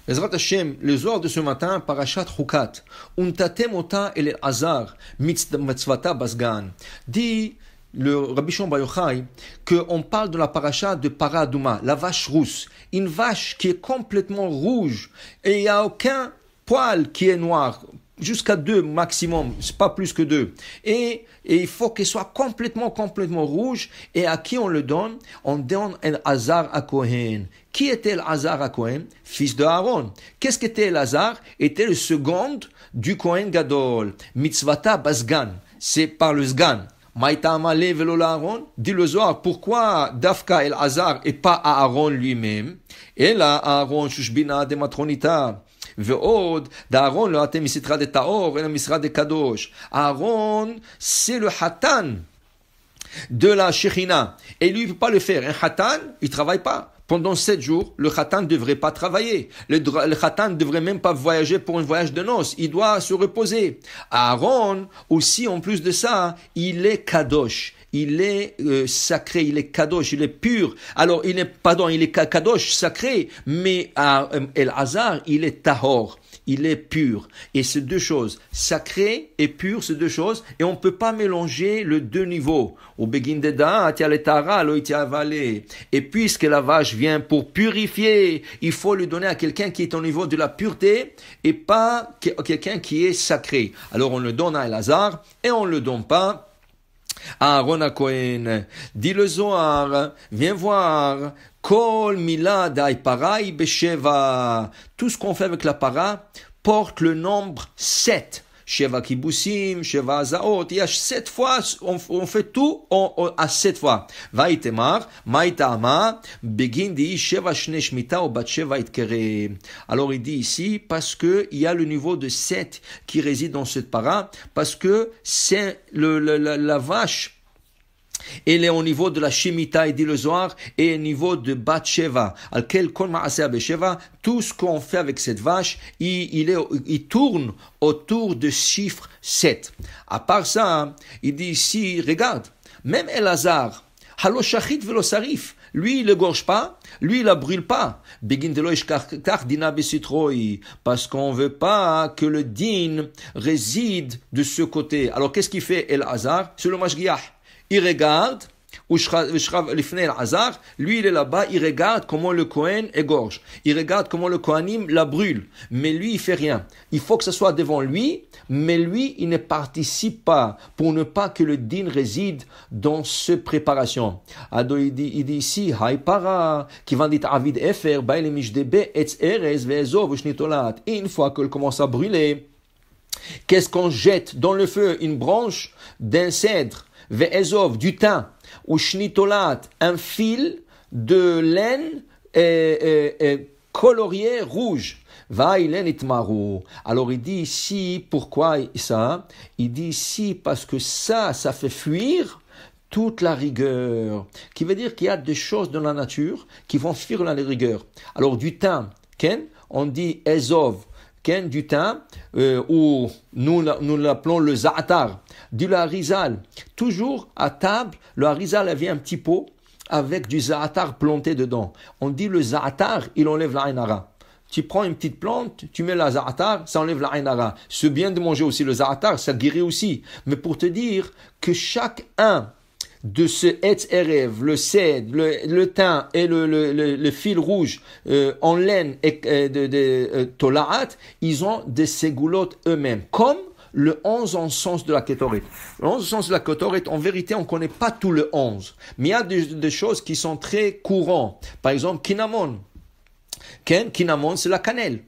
Bezrat Hashem, le Zohar de ce matin, Parashat Chukat, Untatem ota el Azar, mitzvata basgan. Dit le Rabbi Shimon Bar Yochai qu'on parle de la paracha de Paradouma, la vache rousse, une vache qui est complètement rouge et il n'y a aucun poil qui est noir. Jusqu'à 2 maximum, c'est pas plus que 2. Et il faut qu'elle soit complètement rouge. Et à qui on le donne? On donne Elazar à Kohen. Qui était Elazar à Kohen? Fils de Aaron. Qu'est-ce qu'était Elazar? Était le second du Kohen Gadol. Mitzvata basgan. C'est par le sgan. Maïta amale velo la Aaron. Dit le Zohar, pourquoi Dafka Elazar et pas Aaron lui-même? Et là, Aaron shushbina de matronita. ועוד, d'Aaron, לא אתם מסתרה דטהור, אלא מסתרה דקדוש. Aaron, c'est le Hatan de la Shechina. Et lui, il ne peut pas le faire. Un Hatan, il ne travaille pas. Pendant 7 jours, le Khatan ne devrait pas travailler. Le Khatan ne devrait même pas voyager pour un voyage de noces. Il doit se reposer. Aaron, aussi, en plus de ça, il est Kadosh. Il est sacré, il est Kadosh, il est pur. Alors, il est Kadosh, sacré, mais El-Hazar, il est Tahor. Il est pur. Et ces deux choses, sacré et pur, ces deux choses, et on ne peut pas mélanger les deux niveaux. Au Begin de Da'at, il y a le Tara, il y a avalé. Et puisque la vache vient pour purifier, il faut le donner à quelqu'un qui est au niveau de la pureté et pas quelqu'un qui est sacré. Alors on le donne à El-Hazar et on ne le donne pas à Aaron à Kohen. Dit le Zohar, viens voir. Kol mila dai parai besheva. Tout ce qu'on fait avec la para porte le nombre 7. Sheva kibusim, Sheva azaot. Il y a 7 fois, on fait tout à 7 fois. Vaitemar, maitama, begin di Sheva shne shmita ou bat Sheva itkere. Alors il dit ici, parce que il y a le niveau de 7 qui réside dans cette para, parce que c'est la vache. Elle est au niveau de la Shemitah, il dit le Zohar, et au niveau de Bat Sheva. Tout ce qu'on fait avec cette vache, il tourne autour de chiffre 7. À part ça, il dit ici, regarde, même Elazar, Halo Shachit velo Sarif, lui, il ne gorge pas, lui, il ne brûle pas. Parce qu'on ne veut pas que le din réside de ce côté. Alors, qu'est-ce qu'il fait Elazar? C'est le Mashgiach. Il regarde, lui il est là-bas, il regarde comment le Kohen égorge, il regarde comment le Kohanim la brûle, mais lui il fait rien. Il faut que ce soit devant lui, mais lui il ne participe pas pour ne pas que le din réside dans cette préparation. Il dit ici, Haïpara, qui va dire Avid Efer, Baile Mishdebe, Etz Erez, Ve'ezov, Shnitolat. Et une fois qu'elle commence à brûler, qu'est-ce qu'on jette dans le feu? Une branche d'un cèdre. Ve'ezov, du thym, ou shnitolat, un fil de laine colorié rouge. Va'ilen itmaru. Alors il dit ici, pourquoi ça? Il dit ici parce que ça fait fuir toute la rigueur. Qui veut dire qu'il y a des choses dans la nature qui vont fuir la rigueur. Alors du thym, on dit ezov, du thym, ou nous l'appelons le za'atar. Du harizal, toujours à table, le harizal avait un petit pot avec du za'atar planté dedans. On dit le za'atar, il enlève la ainara. Tu prends une petite plante, tu mets la za'atar, ça enlève la ainara. C'est bien de manger aussi le za'atar, ça guérit aussi. Mais pour te dire que chacun de ce etz erev, le cèdre, le thym et le fil rouge en laine de tolaat, ils ont des ségoulottes eux-mêmes, comme le 11 encens de la Ketoret. Le 11 encens de la Ketoret, en vérité, on ne connaît pas tout le 11. Mais il y a des choses qui sont très courantes. Par exemple, Kinamon. Kinamon, c'est la cannelle.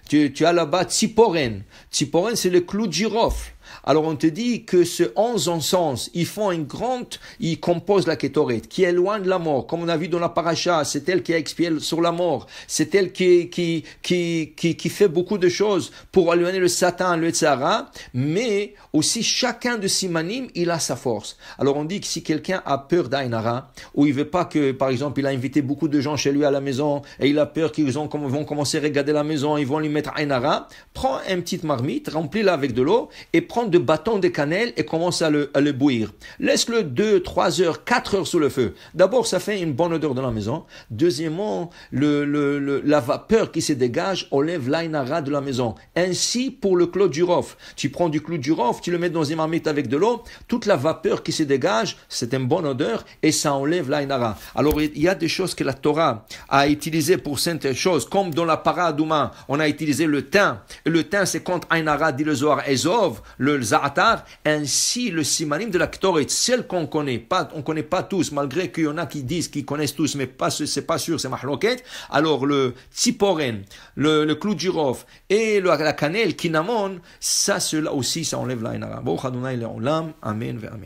Tu as là-bas Tziporen. Tziporen, c'est le clou de girofle. Alors on te dit que ce 11 encens, ils composent la Ketoret, qui éloigne la mort. Comme on a vu dans la paracha, c'est elle qui a expié sur la mort. C'est elle qui fait beaucoup de choses pour éloigner le Satan, le Tzara. Mais aussi, chacun de Simanim, il a sa force. Alors on dit que si quelqu'un a peur d'Ainara, ou il veut pas que, par exemple, il a invité beaucoup de gens chez lui à la maison, et il a peur qu'ils vont commencer à regarder la maison, ils vont lui mettre Ainara, prends une petite marmite, remplis-la avec de l'eau, et prends deux bâtons de cannelle et commence à le bouillir. Laisse-le 2, 3 heures, 4 heures sous le feu. D'abord, ça fait une bonne odeur dans la maison. Deuxièmement, la vapeur qui se dégage enlève l'aïnara de la maison. Ainsi, pour le clou du rof. Tu prends du clou du rof, tu le mets dans une marmite avec de l'eau, toute la vapeur qui se dégage, c'est une bonne odeur et ça enlève l'aïnara. Alors, il y a des choses que la Torah a utilisées pour certaines choses, comme dans la para adouma, on a utilisé le thym. Le thym, c'est contre aïnara, dit le Zohar, Ezov, le za'atar. Ainsi, le simanim de la Ktoret, celle qu'on connaît pas, on connaît pas tous, malgré qu'il y en a qui disent qu'ils connaissent tous, mais c'est pas sûr, c'est mahloket. Alors, le tziporen, le clou du rof et la cannelle, kinamon, ça, cela aussi, ça enlève l'aïnara. Baruch Adonai le'olam, amen ve amen.